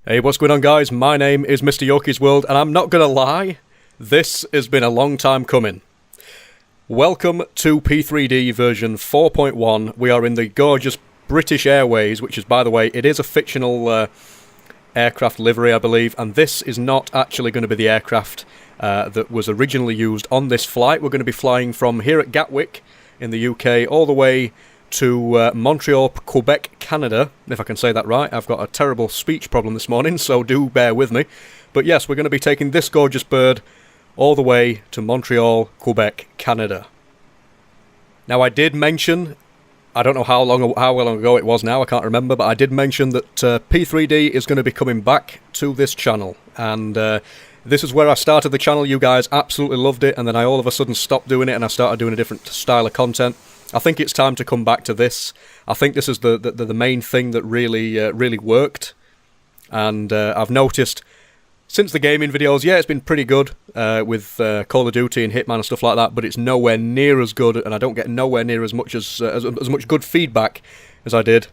Hey, what's going on, guys? My name is MrYorkiesWorld, and I'm not gonna lie, this has been a long time coming. Welcome to P3D version 4.1. We are in the gorgeous British Airways, which is, by the way, it is a fictional aircraft livery, I believe, and this is not actually going to be the aircraft that was originally used on this flight. We're going to be flying from here at Gatwick in the UK all the way to Montreal, Quebec, Canada, if I can say that right. I've got a terrible speech problem this morning, so do bear with me. But yes, we're going to be taking this gorgeous bird all the way to Montreal, Quebec, Canada. Now, I did mention, I don't know how long ago it was now, I can't remember, but I did mention that P3D is going to be coming back to this channel, and this is where I started the channel. You guys absolutely loved it, and then I all of a sudden stopped doing it, and I started doing a different style of content. I think it's time to come back to this. I think this is the main thing that really worked, and I've noticed since the gaming videos, yeah, it's been pretty good with Call of Duty and Hitman and stuff like that, but it's nowhere near as good, and I don't get nowhere near as much much good feedback as I did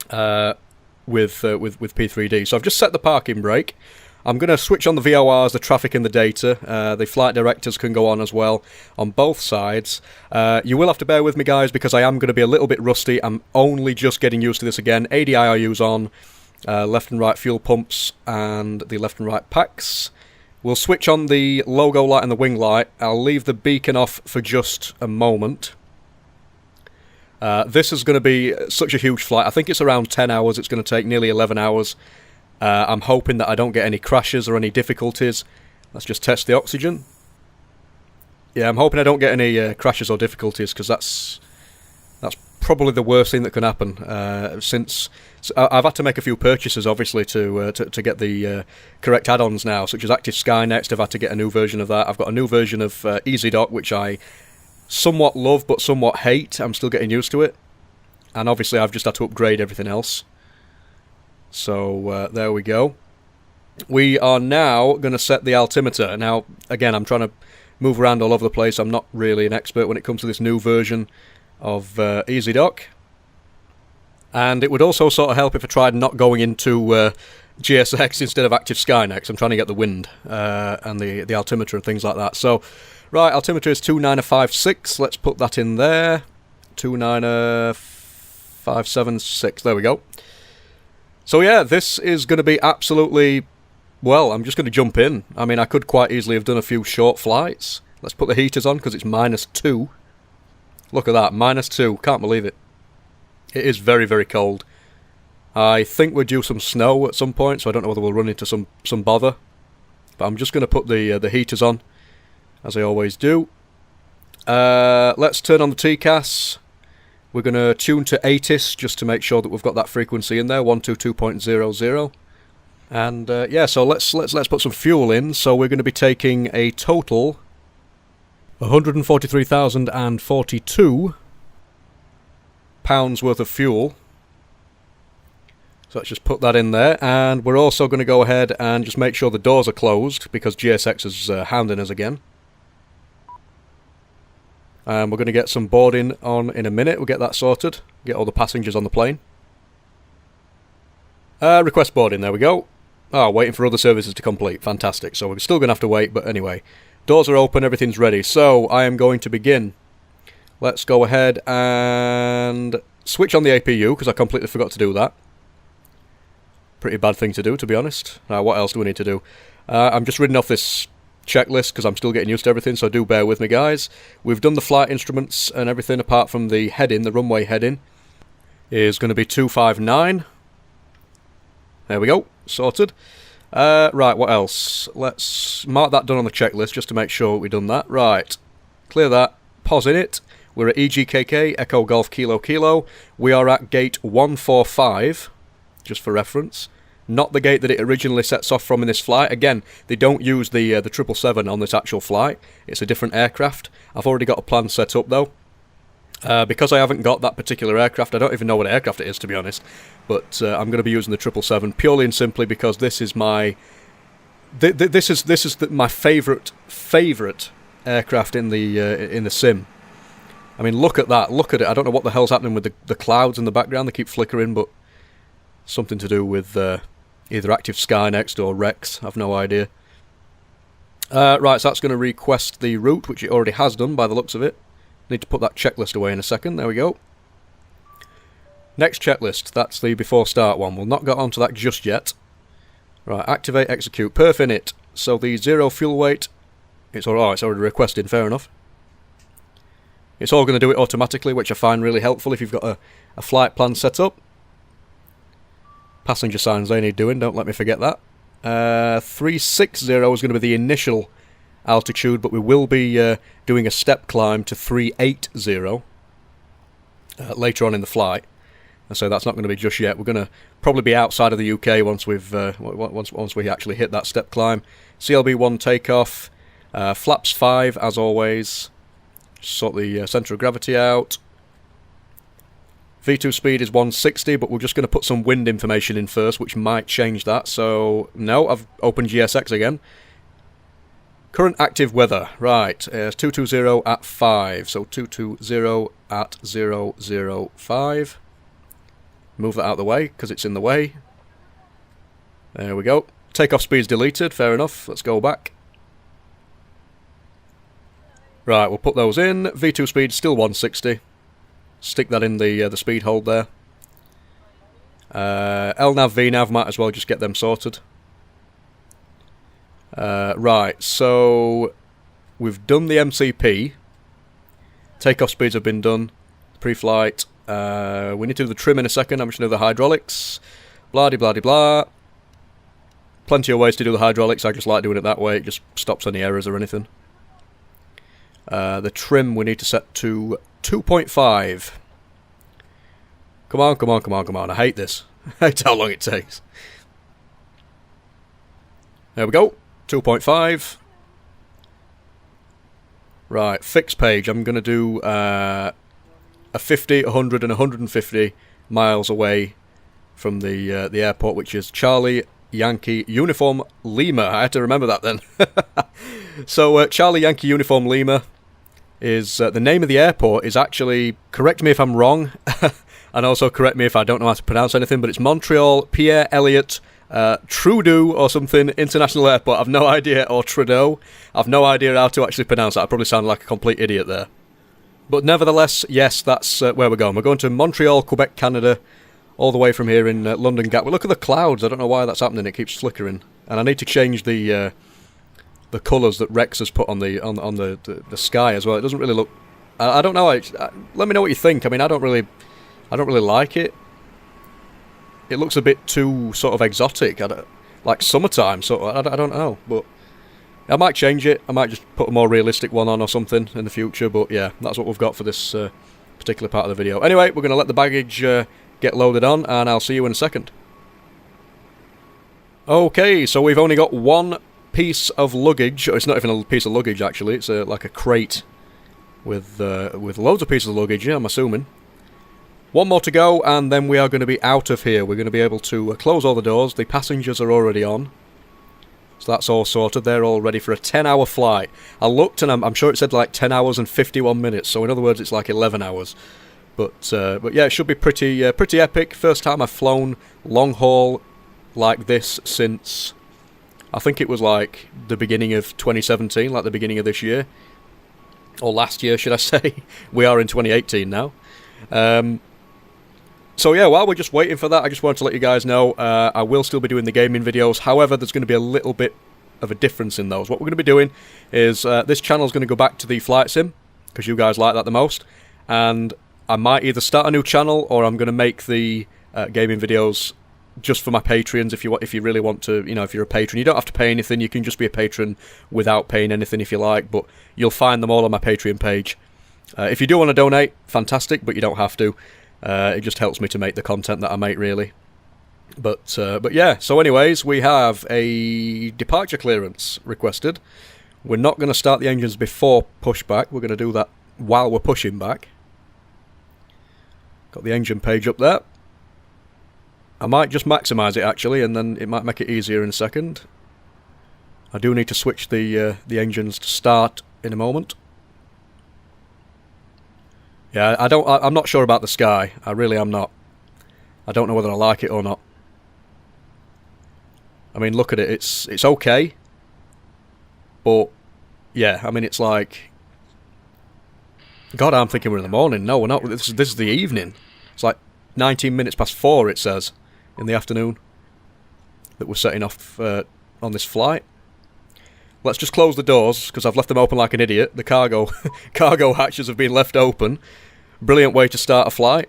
with P3D. So I've just set the parking brake. I'm going to switch on the VORs, the traffic and the data. The flight directors can go on as well on both sides. You will have to bear with me, guys, because I am going to be a little bit rusty. I'm only just getting used to this again. ADIRU's on, left and right fuel pumps, and the left and right packs. We'll switch on the logo light and the wing light. I'll leave the beacon off for just a moment. This is going to be such a huge flight. I think it's around 10 hours. It's going to take nearly 11 hours. I'm hoping that I don't get any crashes or any difficulties. Let's just test the oxygen. Yeah, I'm hoping I don't get any crashes or difficulties, because that's probably the worst thing that can happen. Since I've had to make a few purchases, obviously, to get the correct add-ons now, such as Active Sky Next. I've had to get a new version of that. I've got a new version of EasyDock, which I somewhat love but somewhat hate. I'm still getting used to it. And obviously I've just had to upgrade everything else. So there we go. We are now going to set the altimeter. Now, again, I'm trying to move around all over the place. I'm not really an expert when it comes to this new version of EasyDock. And it would also sort of help if I tried not going into GSX instead of Active Sky Next. I'm trying to get the wind and the altimeter and things like that. So, right, altimeter is 29556. Let's put that in there. 29576. There we go. So yeah, this is going to be absolutely, well, I'm just going to jump in. I mean, I could quite easily have done a few short flights. Let's put the heaters on, because it's -2. Look at that, -2. Can't believe it. It is very, very cold. I think we're due some snow at some point, so I don't know whether we'll run into some bother. But I'm just going to put the heaters on, as I always do. Let's turn on the TCAS. We're going to tune to 80s just to make sure that we've got that frequency in there, 122.00. And yeah, so let's put some fuel in. So we're going to be taking a total 143,042 pounds worth of fuel. So let's just put that in there, and we're also going to go ahead and just make sure the doors are closed, because GSX is hounding us again. We're going to get some boarding on in a minute. We'll get that sorted. Get all the passengers on the plane. Request boarding, there we go. Oh, waiting for other services to complete. Fantastic. So we're still going to have to wait, but anyway. Doors are open, everything's ready. So I am going to begin. Let's go ahead and switch on the APU, because I completely forgot to do that. Pretty bad thing to do, to be honest. Now, what else do we need to do? I'm just reading off this checklist, because I'm still getting used to everything, so do bear with me, guys. We've done the flight instruments and everything, apart from the heading, the runway heading is going to be 259. There we go, sorted. Right, what else? Let's mark that done on the checklist, just to make sure we've done that. Right, clear that, pause in it. We're at EGKK, Echo Golf Kilo Kilo. We are at gate 145, just for reference. Not the gate that it originally sets off from in this flight. Again, they don't use the 777 on this actual flight. It's a different aircraft. I've already got a plan set up, though. Because I haven't got that particular aircraft, I don't even know what aircraft it is, to be honest. But I'm going to be using the 777 purely and simply because this is my my favourite aircraft in the sim. I mean, look at that. Look at it. I don't know what the hell's happening with the clouds in the background. They keep flickering, but something to do with Either Active Sky next or Rex, I've no idea. Right, so that's going to request the route, which it already has done by the looks of it. Need to put that checklist away in a second, there we go. Next checklist, that's the before start one. We'll not get onto that just yet. Right, activate, execute, perf init. So the 0 fuel weight, it's already requested, fair enough. It's all going to do it automatically, which I find really helpful if you've got a flight plan set up. Passenger signs, they need doing, don't let me forget that. 360 is going to be the initial altitude, but we will be doing a step climb to 380 later on in the flight. And so that's not going to be just yet. We're going to probably be outside of the UK once we've once we actually hit that step climb. CLB1 takeoff, flaps 5 as always. Sort the centre of gravity out. V2 speed is 160, but we're just going to put some wind information in first, which might change that. So, no, I've opened GSX again. Current active weather, right, 220 at 5, so 220 at 005. Move that out of the way, because it's in the way. There we go. Takeoff speed's deleted, fair enough, let's go back. Right, we'll put those in. V2 speed still 160. Stick that in the speed hold there. LNAV, VNAV, might as well just get them sorted. Right, so we've done the MCP. Takeoff speeds have been done. Pre-flight. We need to do the trim in a second. I'm just going to do the hydraulics. Blah-de-blah-de-blah. Plenty of ways to do the hydraulics. I just like doing it that way. It just stops any errors or anything. The trim we need to set to 2.5. Come on, come on, come on, come on. I hate this. I hate how long it takes. There we go. 2.5. Right, fixed page. I'm going to do a 50, 100 and 150 miles away from the airport, which is Charlie Yankee Uniform Lima. I had to remember that then. So, Charlie Yankee Uniform Lima is the name of the airport is actually, correct me if I'm wrong, and also correct me if I don't know how to pronounce anything, but it's Montreal, Pierre, Elliott, Trudeau or something, International Airport. I've no idea, or Trudeau. I've no idea how to actually pronounce that. I probably sound like a complete idiot there. But nevertheless, yes, that's where we're going. We're going to Montreal, Quebec, Canada, all the way from here in London Gatwick. Look at the clouds. I don't know why that's happening. It keeps flickering. And I need to change the colours that Rex has put on the sky as well. It doesn't really look. I don't know. Let me know what you think. I mean, I don't really like it. It looks a bit too sort of exotic, like summertime. Sort of. I don't know, but I might change it. I might just put a more realistic one on or something in the future. But yeah, that's what we've got for this particular part of the video. Anyway, we're going to let the baggage get loaded on, and I'll see you in a second. Okay, so we've only got one piece of luggage. It's not even a piece of luggage actually. It's like a crate with loads of pieces of luggage. Yeah, I'm assuming. One more to go, and then we are going to be out of here. We're going to be able to close all the doors. The passengers are already on, so that's all sorted. They're all ready for a 10-hour flight. I looked, and I'm sure it said like 10 hours and 51 minutes. So in other words, it's like 11 hours. But yeah, it should be pretty epic. First time I've flown long haul like this since, I think it was like the beginning of 2017, like the beginning of this year. Or last year, should I say. We are in 2018 now. So yeah, while we're just waiting for that, I just wanted to let you guys know, I will still be doing the gaming videos. However, there's going to be a little bit of a difference in those. What we're going to be doing is, this channel is going to go back to the flight sim, because you guys like that the most. And I might either start a new channel, or I'm going to make the gaming videos just for my Patreons. If you really want to, if you're a patron, you don't have to pay anything. You can just be a patron without paying anything if you like. But you'll find them all on my Patreon page. If you do want to donate, fantastic, but you don't have to. It just helps me to make the content that I make, really. But yeah, so anyways, we have a departure clearance requested. We're not going to start the engines before pushback. We're going to do that while we're pushing back. Got the engine page up there. I might just maximise it, actually, and then it might make it easier in a second. I do need to switch the engines to start in a moment. Yeah, I'm not sure about the sky. I really am not. I don't know whether I like it or not. I mean, look at it. It's okay. But, yeah, I mean, it's like... God, I'm thinking we're in the morning. No, we're not. This is the evening. It's like 19 minutes past 4, it says, in the afternoon, that we're setting off on this flight. Let's just close the doors, because I've left them open like an idiot. The cargo hatches have been left open. Brilliant way to start a flight.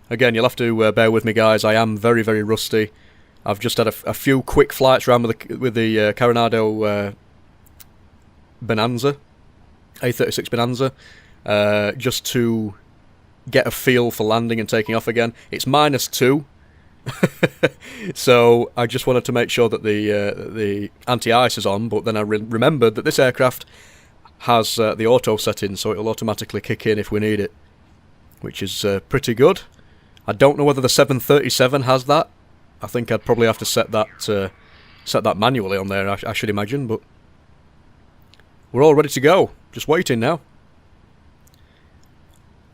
Again, you'll have to bear with me, guys. I am very, very rusty. I've just had a few quick flights around with the Coronado Bonanza, A36 Bonanza, just to get a feel for landing and taking off again. It's -2, so I just wanted to make sure that the anti-ice is on, but then I remembered that this aircraft has the auto setting, so it'll automatically kick in if we need it, which is pretty good. I don't know whether the 737 has that. I think I'd probably have to set that manually on there, I should imagine, but we're all ready to go. Just waiting now.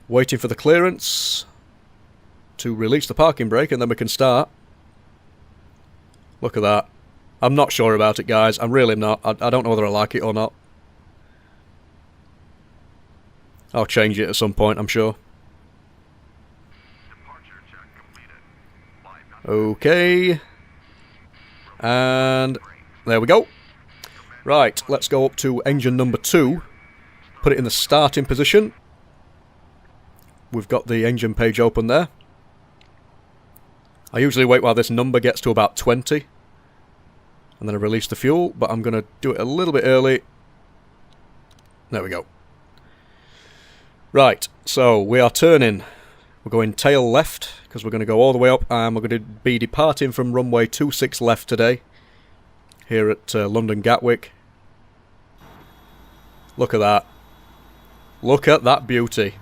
Waiting for the clearance to release the parking brake, and then we can start. Look at that. I'm not sure about it, guys. I'm really not. I don't know whether I like it or not. I'll change it at some point, I'm sure. Okay. And there we go. Right, let's go up to engine number 2. Put it in the starting position. We've got the engine page open there. I usually wait while this number gets to about 20. And then I release the fuel, but I'm going to do it a little bit early. There we go. Right, so we are turning. We're going tail left, because we're going to go all the way up, and we're going to be departing from runway 26 left today, here at London Gatwick. Look at that. Look at that beauty.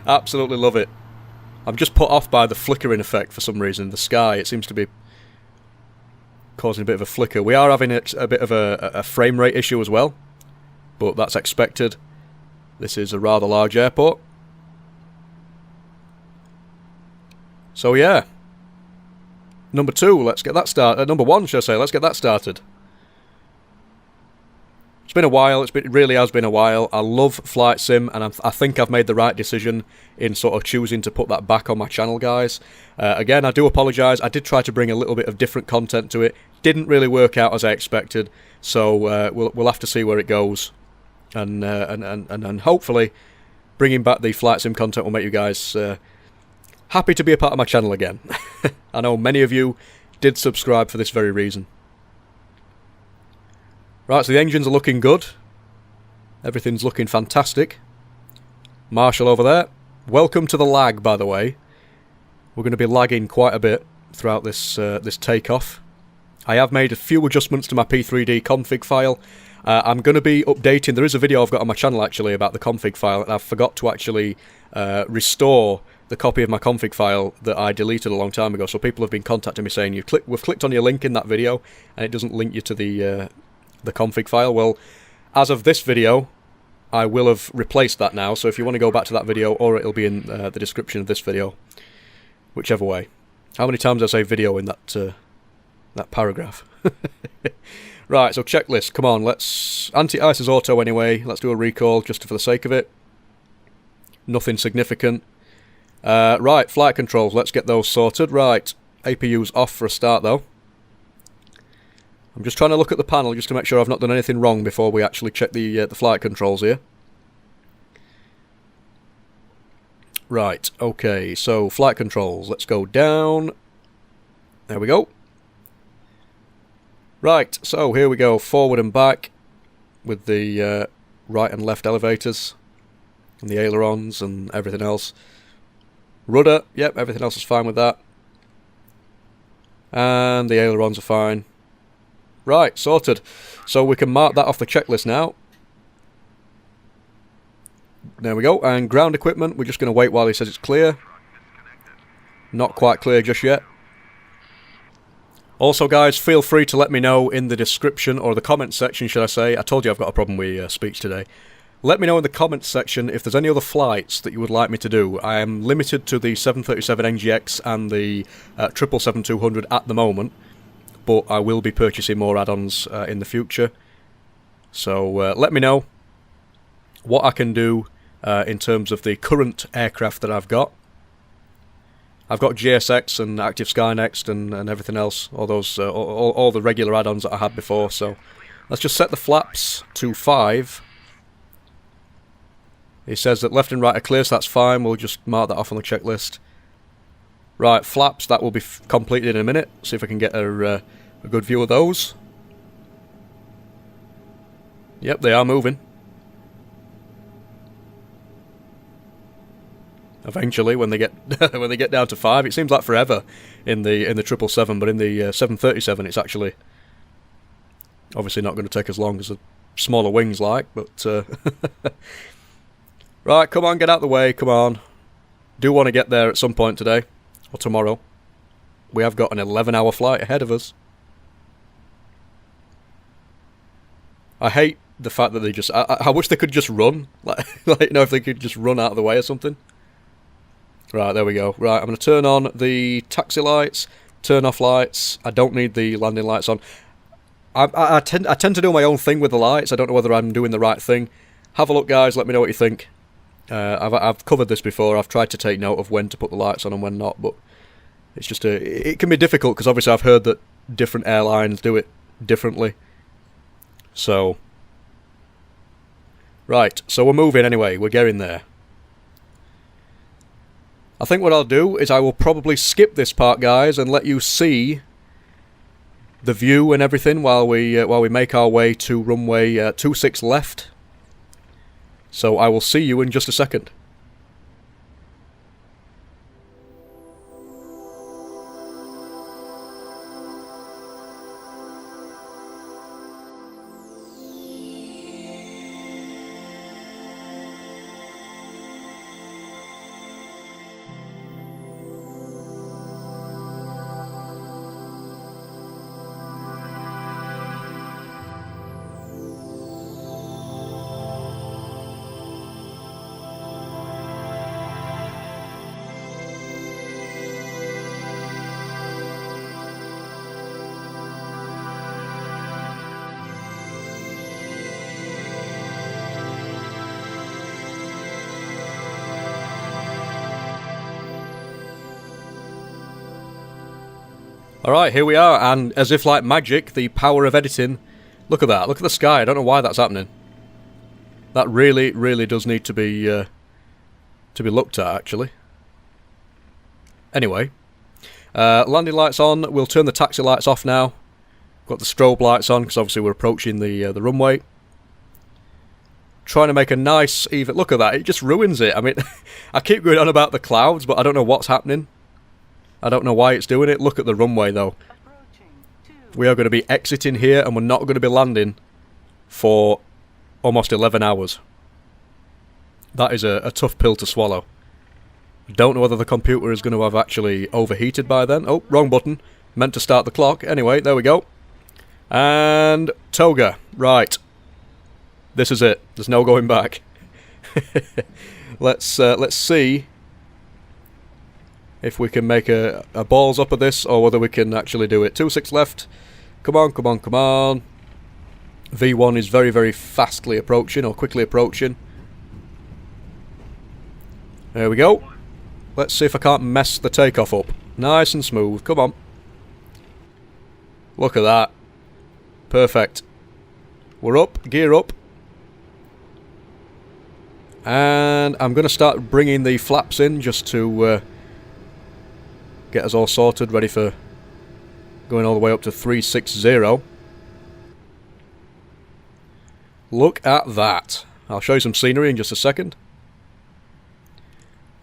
Absolutely love it. I'm just put off by the flickering effect for some reason. The sky, it seems to be causing a bit of a flicker. We are having a bit of a frame rate issue as well, but that's expected. This is a rather large airport. So yeah. Number 2, let's get that started. Number 1, should I say, let's get that started. It's been a while, it really has been a while. I love Flight Sim, and I think I've made the right decision in sort of choosing to put that back on my channel, guys. Again, I do apologise. I did try to bring a little bit of different content to it. Didn't really work out as I expected, so we'll have to see where it goes. And hopefully, bringing back the Flight Sim content will make you guys happy to be a part of my channel again. I know many of you did subscribe for this very reason. Right, so the engines are looking good. Everything's looking fantastic. Marshall over there. Welcome to the lag, by the way. We're going to be lagging quite a bit throughout this takeoff. I have made a few adjustments to my P3D config file. I'm going to be updating. There is a video I've got on my channel actually about the config file, and I forgot to actually restore the copy of my config file that I deleted a long time ago. So people have been contacting me saying we've clicked on your link in that video, and it doesn't link you to the config file. Well, as of this video, I will have replaced that now. So if you want to go back to that video, or it'll be in the description of this video, whichever way. How many times did I say video in that paragraph? Right, so checklist. Come on, let's... Anti-ice is auto anyway. Let's do a recall just for the sake of it. Nothing significant. Right, flight controls. Let's get those sorted. Right, APU's off for a start, though. I'm just trying to look at the panel just to make sure I've not done anything wrong before we actually check the flight controls here. Right, okay, so flight controls. Let's go down. There we go. Right, so here we go, forward and back with the right and left elevators and the ailerons and everything else. Rudder, yep, everything else is fine with that. And the ailerons are fine. Right, sorted. So we can mark that off the checklist now. There we go, and ground equipment, we're just going to wait while he says it's clear. Not quite clear just yet. Also, guys, feel free to let me know in the description, or the comment section, should I say. I told you I've got a problem with speech today. Let me know in the comments section if there's any other flights that you would like me to do. I am limited to the 737 NGX and the 777-200 at the moment, but I will be purchasing more add-ons in the future. So let me know what I can do in terms of the current aircraft that I've got. I've got JSX and Active Skynext and everything else, all those all the regular add-ons that I had before. So let's just set the flaps to 5. He says that left and right are clear, so that's fine. We'll just mark that off on the checklist. Right, flaps, that will be completed in a minute. See if I can get a good view of those. Yep, they are moving. Eventually, when they get when they get down to 5, it seems like forever in the 777, but in the 737, it's actually obviously not going to take as long as the smaller wings like. But right, come on, get out the way, come on. Do want to get there at some point today or tomorrow. We have got an 11-hour flight ahead of us. I hate the fact that they just. I wish they could just run, like you know, if they could just run out of the way or something. Right, there we go. Right, I'm going to turn on the taxi lights, turn off lights. I don't need the landing lights on. I tend to do my own thing with the lights. I don't know whether I'm doing the right thing. Have a look, guys. Let me know what you think. I've covered this before. I've tried to take note of when to put the lights on and when not, but it's just it can be difficult because obviously I've heard that different airlines do it differently. So, right. So we're moving anyway. We're getting there. I think what I'll do is I will probably skip this part, guys, and let you see the view and everything while we make our way to runway 26 left. So I will see you in just a second. Alright, here we are, and as if like magic, the power of editing. Look at that, look at the sky, I don't know why that's happening. That really, really does need to be looked at, actually. Anyway, landing lights on, we'll turn the taxi lights off now. Got the strobe lights on, because obviously we're approaching the runway. Trying to make a nice, even... Look at that, it just ruins it. I mean, I keep going on about the clouds, but I don't know what's happening. I don't know why it's doing it. Look at the runway, though. We are going to be exiting here, and we're not going to be landing for almost 11 hours. That is a tough pill to swallow. I don't know whether the computer is going to have actually overheated by then. Oh, wrong button. Meant to start the clock. Anyway, there we go. And toga. Right. This is it. There's no going back. Let's see if we can make a balls up of this, or whether we can actually do it. 26 left. Come on, come on, come on. V1 is very, very fastly approaching, or quickly approaching. There we go. Let's see if I can't mess the takeoff up. Nice and smooth. Come on. Look at that. Perfect. We're up. Gear up. And I'm going to start bringing the flaps in just to get us all sorted, ready for going all the way up to 360. Look at that. I'll show you some scenery in just a second.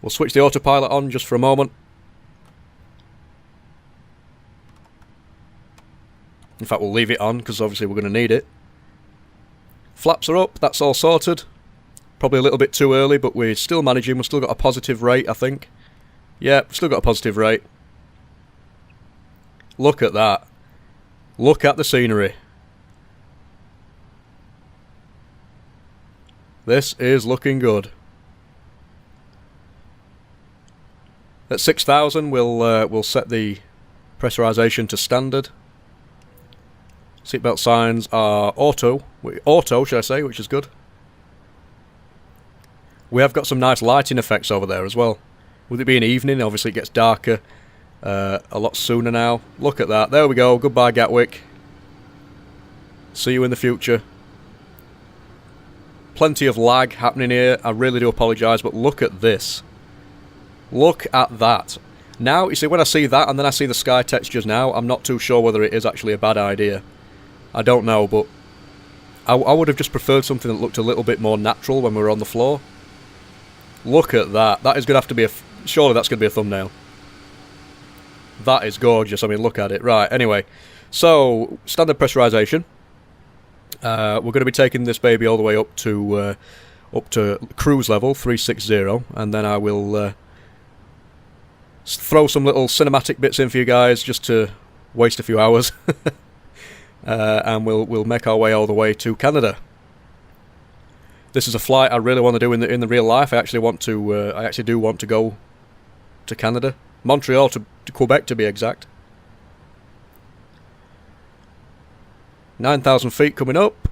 We'll switch the autopilot on just for a moment. In fact, we'll leave it on because obviously we're going to need it. Flaps are up, that's all sorted. Probably a little bit too early, but we're still managing. We've still got a positive rate, I think. Yeah, we've still got a positive rate. Look at that. Look at the scenery. This is looking good. At 6,000, we'll set the pressurization to standard. Seatbelt signs are auto, should I say, which is good. We have got some nice lighting effects over there as well. With it being evening, obviously it gets darker a lot sooner now. Look at that. There we go. Goodbye, Gatwick. See you in the future. Plenty of lag happening here. I really do apologise, but look at this. Look at that. Now, you see, when I see that and then I see the sky textures now, I'm not too sure whether it is actually a bad idea. I don't know, but I would have just preferred something that looked a little bit more natural when we were on the floor. Look at that. That is going to have to be surely that's going to be a thumbnail. That is gorgeous. I mean, look at it. Right, anyway. So, standard pressurization. We're going to be taking this baby all the way up to cruise level, 360, and then I will throw some little cinematic bits in for you guys just to waste a few hours. And we'll make our way all the way to Canada. This is a flight I really want to do in the real life. I actually do want to go to Canada, Montreal to Quebec to be exact. 9,000 feet coming up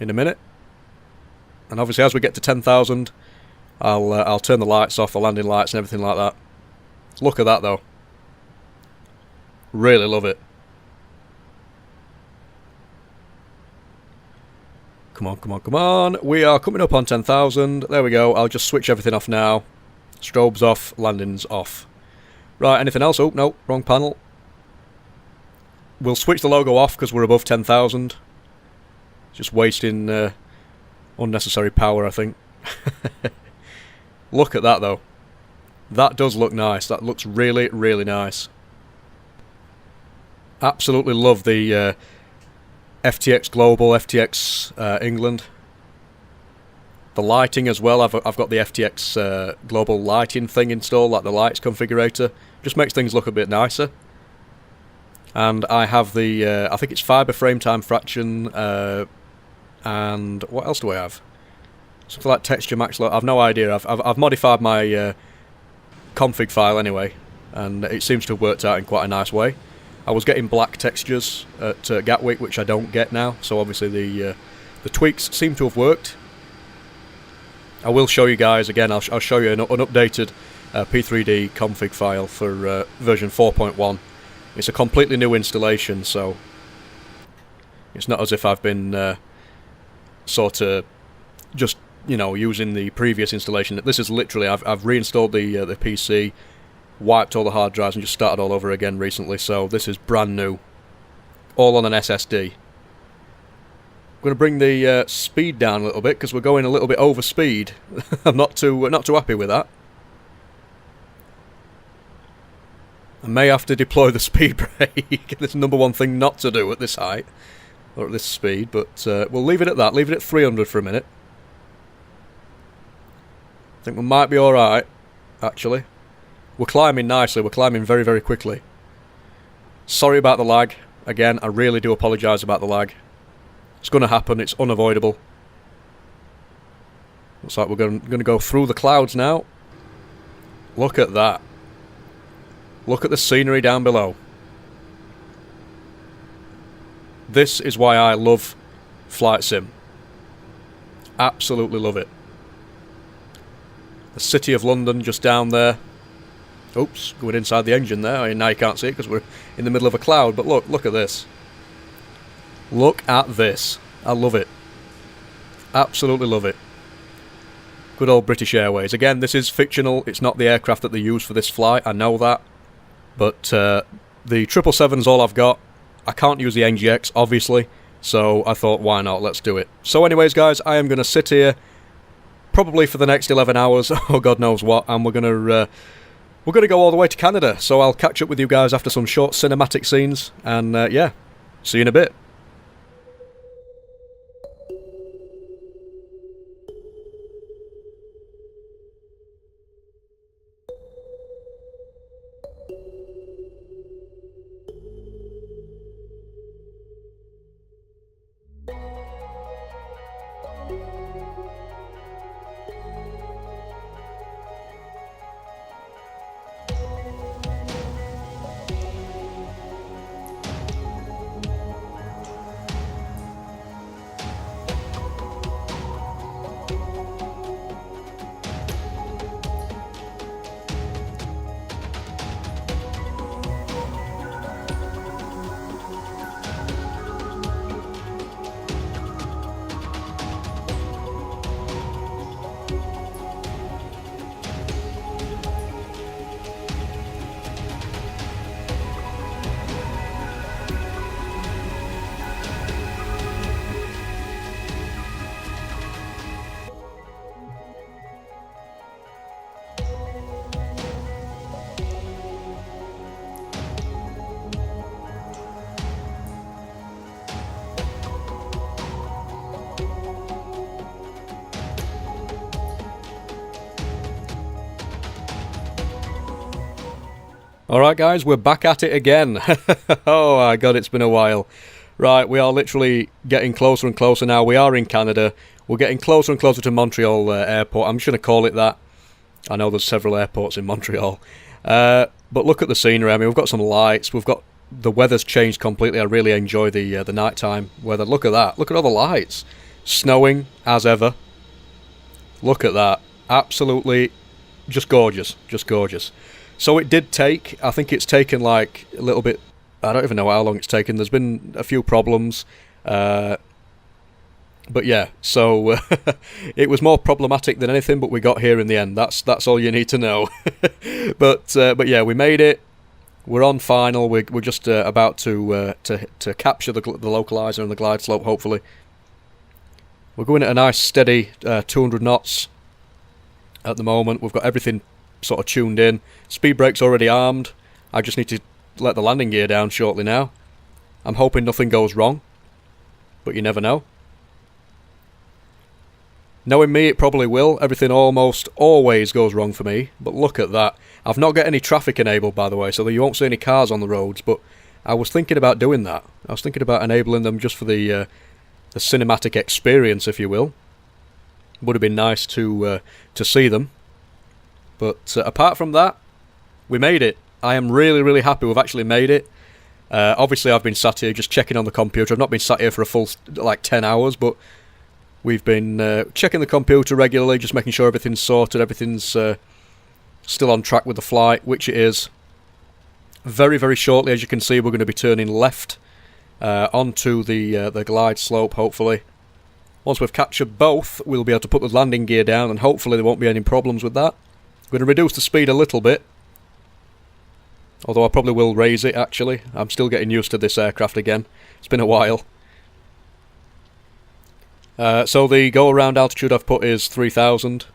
in a minute, and obviously as we get to 10,000, I'll turn the lights off, the landing lights and everything like that. Look at that though. Really love it. Come on, come on, come on. We are coming up on 10,000. There we go. I'll just switch everything off now. Strobes off, landings off. Right, anything else? Oh, no, wrong panel. We'll switch the logo off because we're above 10,000. Just wasting unnecessary power, I think. Look at that, though. That does look nice. That looks really, really nice. Absolutely love the FTX Global, FTX England. The lighting as well. I've got the FTX Global lighting thing installed, like the lights configurator. Just makes things look a bit nicer. And I have the, I think it's fibre frame time fraction, and what else do I have? Something like texture max load. I've no idea. I've modified my config file anyway, and it seems to have worked out in quite a nice way. I was getting black textures at Gatwick, which I don't get now, so obviously the tweaks seem to have worked. I will show you guys again. I'll show you an updated P3D config file for version 4.1. It's a completely new installation, so it's not as if I've been sort of just, you know, using the previous installation. This is literally, I've reinstalled the PC, wiped all the hard drives and just started all over again recently, so this is brand new. All on an SSD. I'm going to bring the speed down a little bit because we're going a little bit over speed. I'm not too happy with that. I may have to deploy the speed brake. That's the number one thing not to do at this height, or at this speed, but we'll leave it at that. Leave it at 300 for a minute. I think we might be alright, actually. We're climbing nicely, we're climbing very, very quickly. Sorry about the lag. Again, I really do apologise about the lag. It's going to happen, it's unavoidable. Looks like we're going to go through the clouds now. Look at that. Look at the scenery down below. This is why I love Flight Sim. Absolutely love it. The city of London just down there. Oops, going inside the engine there. I mean, now you can't see it because we're in the middle of a cloud, but look at this. Look at this. I love it. Absolutely love it. Good old British Airways. Again, this is fictional. It's not the aircraft that they use for this flight. I know that. But the 777's all I've got. I can't use the NGX, obviously. So I thought, why not? Let's do it. So anyways, guys, I am going to sit here probably for the next 11 hours, or God knows what, and we're going to go all the way to Canada. So I'll catch up with you guys after some short cinematic scenes, and yeah, see you in a bit. Alright guys, we're back at it again. Oh my god, it's been a while. Right, we are literally getting closer and closer now. We are in Canada. We're getting closer and closer to Montreal airport. I'm just going to call it that. I know there's several airports in Montreal. But look at the scenery. I mean, we've got some lights. We've got... The weather's changed completely. I really enjoy the nighttime weather. Look at that. Look at all the lights. Snowing, as ever. Look at that. Absolutely just gorgeous. Just gorgeous. So it did take, I think it's taken like a little bit, I don't even know how long it's taken. There's been a few problems. But yeah, so it was more problematic than anything, but we got here in the end. That's all you need to know. But yeah, we made it. We're on final. We're just about to capture the localizer and the glide slope, hopefully. We're going at a nice steady 200 knots at the moment. We've got everything sort of tuned in. Speed brake's already armed. I just need to let the landing gear down shortly now. I'm hoping nothing goes wrong, but you never know. Knowing me, it probably will. Everything almost always goes wrong for me, but look at that. I've not got any traffic enabled, by the way, so that you won't see any cars on the roads, but I was thinking about doing that. I was thinking about enabling them just for the cinematic experience, if you will. Would have been nice to see them. But apart from that, we made it. I am really, really happy we've actually made it. Obviously, I've been sat here just checking on the computer. I've not been sat here for a full, like, 10 hours, but we've been checking the computer regularly, just making sure everything's sorted, everything's still on track with the flight, which it is. Very, very shortly, as you can see, we're going to be turning left onto the glide slope, hopefully. Once we've captured both, we'll be able to put the landing gear down, and hopefully there won't be any problems with that. I'm going to reduce the speed a little bit, although I probably will raise it, actually. I'm still getting used to this aircraft again. It's been a while. So the go-around altitude I've put is 3,000.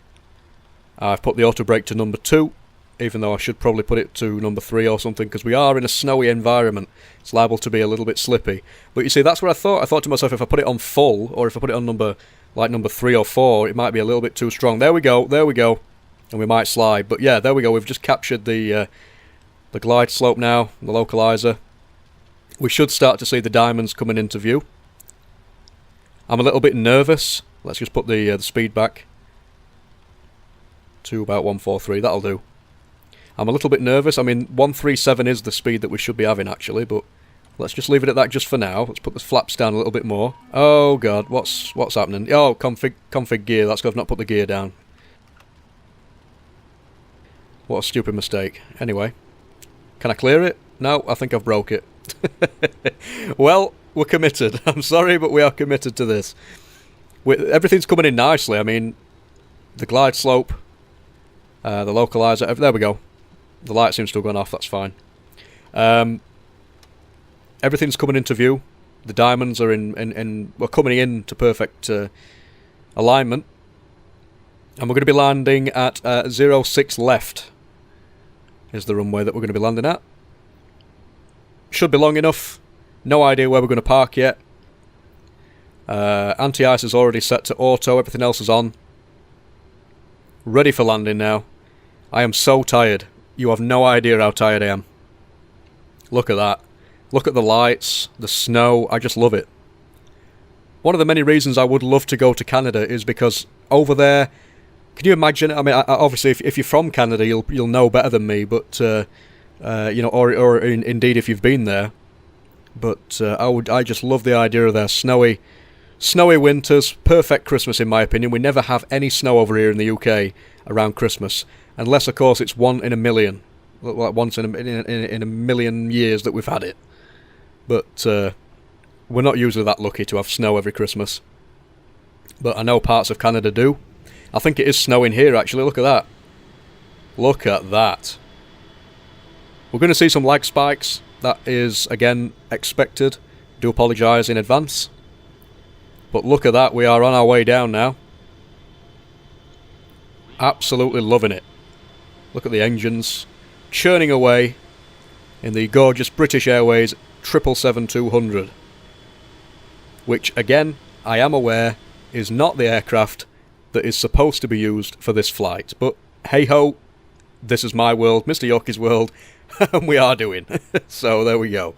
I've put the auto brake to number 2, even though I should probably put it to number 3 or something, because we are in a snowy environment. It's liable to be a little bit slippy. But you see, that's what I thought. I thought to myself, if I put it on full, or if I put it on number 3 or 4, it might be a little bit too strong. There we go, there we go. And we might slide. But yeah, there we go. We've just captured the glide slope now, the localizer. We should start to see the diamonds coming into view. I'm a little bit nervous. Let's just put the speed back to about 143. That'll do. I'm a little bit nervous. I mean, 137 is the speed that we should be having, actually, but let's just leave it at that just for now. Let's put the flaps down a little bit more. Oh, God, what's happening? Oh, config gear. That's because I've not put the gear down. What a stupid mistake. Anyway, can I clear it? No, I think I've broke it. Well, we're committed. I'm sorry, but we are committed to this. Everything's coming in nicely. I mean, the glide slope, the localizer. There we go. The light seems to have gone off. That's fine. Everything's coming into view. The diamonds are we're coming into perfect alignment. And we're going to be landing at 06 left. Is the runway that we're going to be landing at. Should be long enough. No idea where we're going to park yet. Anti-ice is already set to auto. Everything else is on. Ready for landing now. I am so tired. You have no idea how tired I am. Look at that. Look at the lights, the snow. I just love it. one of the many reasons I would love to go to Canada is because over there, can you imagine? I mean, obviously, if you're from Canada, you'll know better than me. But you know, or indeed, if you've been there. But I just love the idea of their snowy winters. Perfect Christmas, in my opinion. We never have any snow over here in the UK around Christmas, unless, of course, it's one in a million, like once in a million years that we've had it. But we're not usually that lucky to have snow every Christmas. But I know parts of Canada do. I think it is snowing here, actually. Look at that. Look at that. We're going to see some lag spikes. That is, again, expected. Do apologise in advance. But look at that. We are on our way down now. Absolutely loving it. Look at the engines churning away in the gorgeous British Airways 777-200. Which, again, I am aware is not the aircraft that is supposed to be used for this flight. But hey-ho, this is my world, Mr. Yorkie's world, and we are doing. So there we go.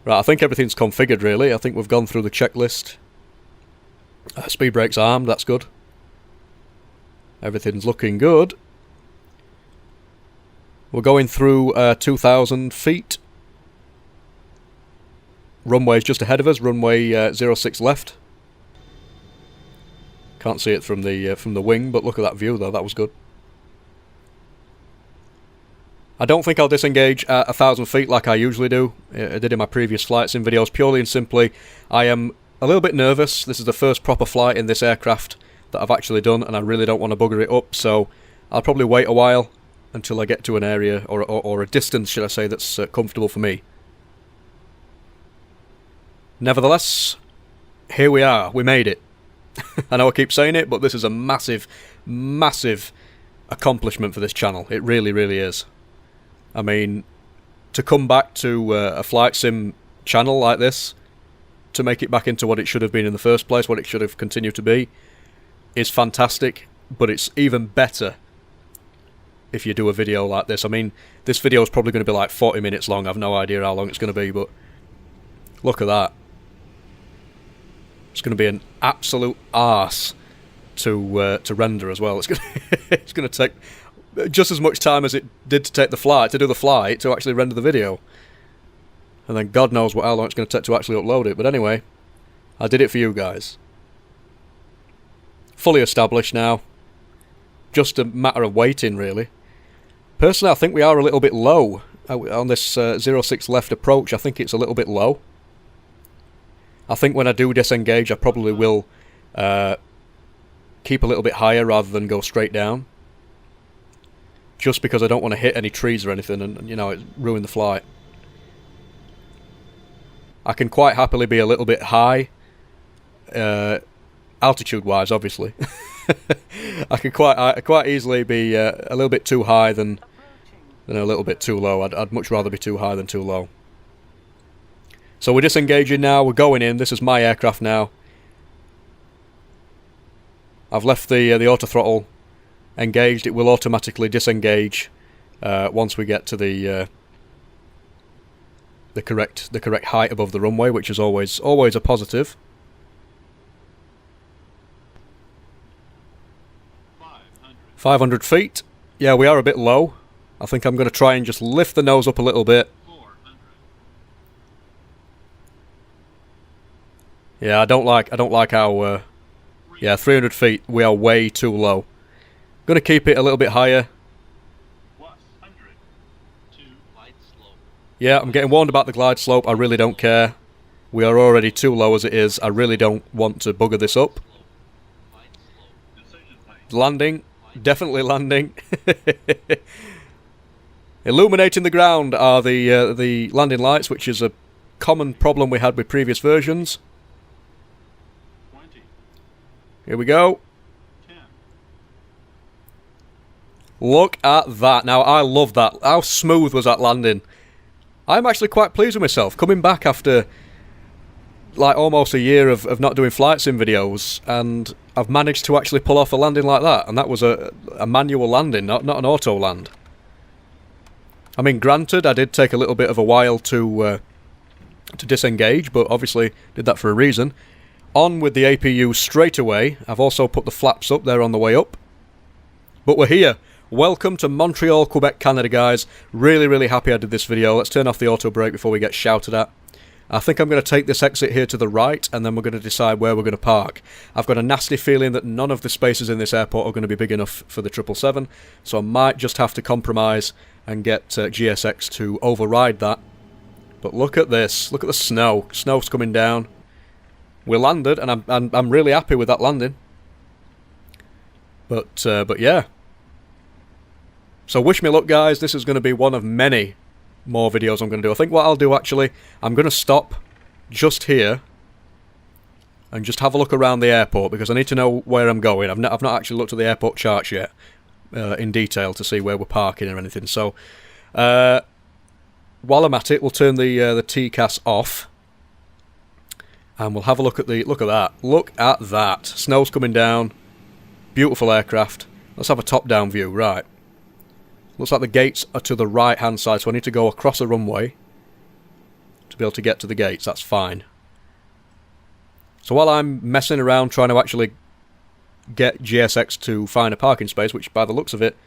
Right, I think everything's configured, really. I think we've gone through the checklist. Speed brake's armed, that's good. Everything's looking good. We're going through 2,000 feet. Runway's just ahead of us, runway 06 left. Can't see it from the wing, but look at that view though, that was good. I don't think I'll disengage at 1,000 feet like I usually do. I did in my previous flight sim videos, purely and simply I am a little bit nervous. This is the first proper flight in this aircraft that I've actually done, and I really don't want to bugger it up, so I'll probably wait a while until I get to an area, or a distance, should I say, that's comfortable for me. Nevertheless, here we are, we made it. I know I keep saying it, but this is a massive, massive accomplishment for this channel. It really, really is. I mean, to come back to a flight sim channel like this, to make it back into what it should have been in the first place, what it should have continued to be, is fantastic, but it's even better if you do a video like this. I mean, this video is probably going to be like 40 minutes long. I've no idea how long it's going to be, but look at that. It's going to be an absolute arse to render as well. It's going to take just as much time as it did to take the flight, to do the flight, to actually render the video. And then God knows how long it's going to take to actually upload it. But anyway, I did it for you guys. Fully established now. Just a matter of waiting, really. Personally, I think we are a little bit low on this 06 left approach. I think it's a little bit low. I think when I do disengage, I probably will keep a little bit higher rather than go straight down. Just because I don't want to hit any trees or anything and, you know, it ruin the flight. I can quite happily be a little bit high, altitude-wise, obviously. I can quite easily be a little bit too high than a little bit too low. I'd much rather be too high than too low. So we're disengaging now, we're going in, this is my aircraft now. I've left the auto throttle engaged, it will automatically disengage once we get to the correct height above the runway, which is always a positive. 500 feet. Yeah, we are a bit low. I think I'm going to try and just lift the nose up a little bit. Yeah, I don't like how yeah, 300 feet, we are way too low. Going to keep it a little bit higher. Yeah, I'm getting warned about the glide slope. I really don't care. We are already too low as it is. I really don't want to bugger this up. Landing. Definitely landing. Illuminating the ground are the landing lights, which is a common problem we had with previous versions. Here we go. Look at that. Now, I love that. How smooth was that landing? I'm actually quite pleased with myself. Coming back after like almost a year of not doing flight sim videos, and I've managed to actually pull off a landing like that. And that was a manual landing, not an auto land. I mean, granted, I did take a little bit of a while to disengage, but obviously did that for a reason. On with the APU straight away. I've also put the flaps up there on the way up. But we're here. Welcome to Montreal, Quebec, Canada, guys. Really, really happy I did this video. Let's turn off the auto brake before we get shouted at. I think I'm going to take this exit here to the right, and then we're going to decide where we're going to park. I've got a nasty feeling that none of the spaces in this airport are going to be big enough for the 777, so I might just have to compromise and get GSX to override that. But look at this. Look at the snow. Snow's coming down. We landed, and I'm really happy with that landing. But yeah. So wish me luck, guys. This is going to be one of many more videos I'm going to do. I think what I'll do, actually, I'm going to stop just here and just have a look around the airport, because I need to know where I'm going. I've not actually looked at the airport charts yet in detail to see where we're parking or anything. So while I'm at it, we'll turn the TCAS off and we'll have a look at that. Look at that. Snow's coming down. Beautiful aircraft. Let's have a top-down view. Right. Looks like the gates are to the right-hand side, so I need to go across the runway to be able to get to the gates. That's fine. So while I'm messing around trying to actually get GSX to find a parking space, which by the looks of it,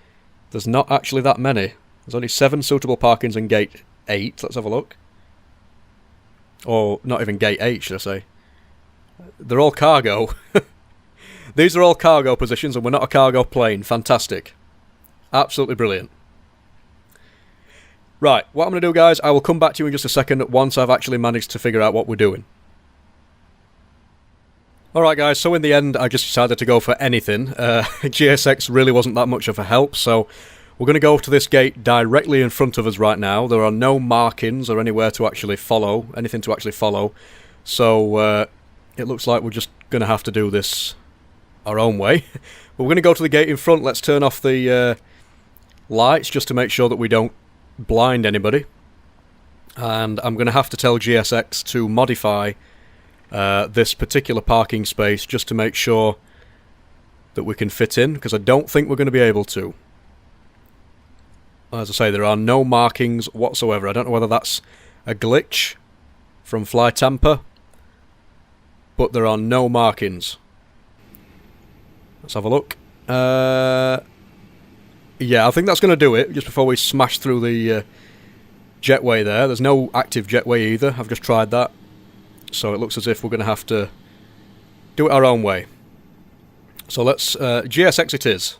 there's not actually that many. There's only 7 suitable parkings in gate 8. Let's have a look. Or not even gate 8, should I say. They're all cargo. These are all cargo positions, and we're not a cargo plane. Fantastic. Absolutely brilliant. Right, what I'm going to do, guys, I will come back to you in just a second once I've actually managed to figure out what we're doing. Alright, guys, so in the end, I just decided to go for anything. GSX really wasn't that much of a help, so we're going to go to this gate directly in front of us right now. There are no markings or anywhere to actually follow, anything to actually follow. So it looks like we're just going to have to do this our own way. But we're going to go to the gate in front. Let's turn off the lights just to make sure that we don't blind anybody. And I'm going to have to tell GSX to modify this particular parking space just to make sure that we can fit in, because I don't think we're going to be able to. As I say, there are no markings whatsoever. I don't know whether that's a glitch from Fly Tampa, but there are no markings. Let's have a look. Yeah, I think that's going to do it, just before we smash through the jetway there. There's no active jetway either. I've just tried that. So it looks as if we're going to have to do it our own way. So let's... GSX it is.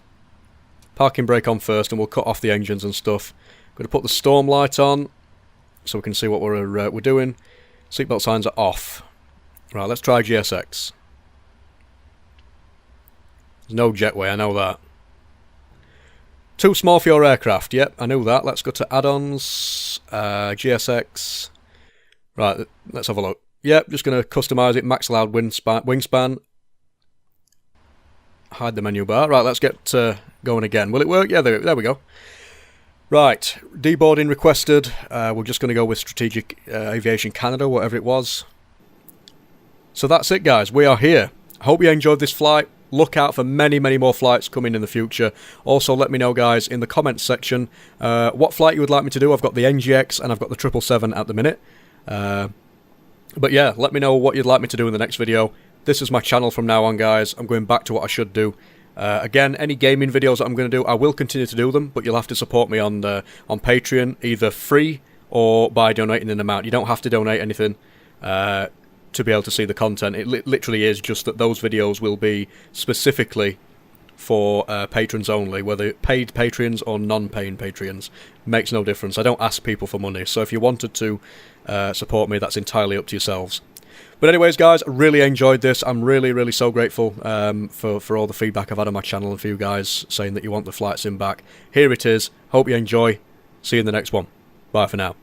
Parking brake on first, and we'll cut off the engines and stuff. Going to put the storm light on, so we can see what we're doing. Seatbelt signs are off. Right, let's try GSX. There's no jetway, I know that. Too small for your aircraft, yep, I knew that. Let's go to add-ons, GSX. Right, let's have a look. Yep, just going to customise it, max allowed wingspan. Hide the menu bar. Right, let's get going again. Will it work? Yeah, there we go. Right, deboarding requested. We're just going to go with Strategic Aviation Canada, whatever it was. So that's it, guys. We are here. I hope you enjoyed this flight. Look out for many, many more flights coming in the future. Also, let me know, guys, in the comments section what flight you would like me to do. I've got the NGX and I've got the 777 at the minute. But yeah, let me know what you'd like me to do in the next video. This is my channel from now on, guys. I'm going back to what I should do. Again, any gaming videos that I'm going to do, I will continue to do them, but you'll have to support me on Patreon, either free or by donating an amount. You don't have to donate anything to be able to see the content. It literally is just that those videos will be specifically for patrons only, whether paid patrons or non-paying patrons. Makes no difference. I don't ask people for money, so if you wanted to support me, that's entirely up to yourselves. But anyways, guys, I really enjoyed this. I'm really, really so grateful for all the feedback I've had on my channel and for you guys saying that you want the flight sim back. Here it is. Hope you enjoy. See you in the next one. Bye for now.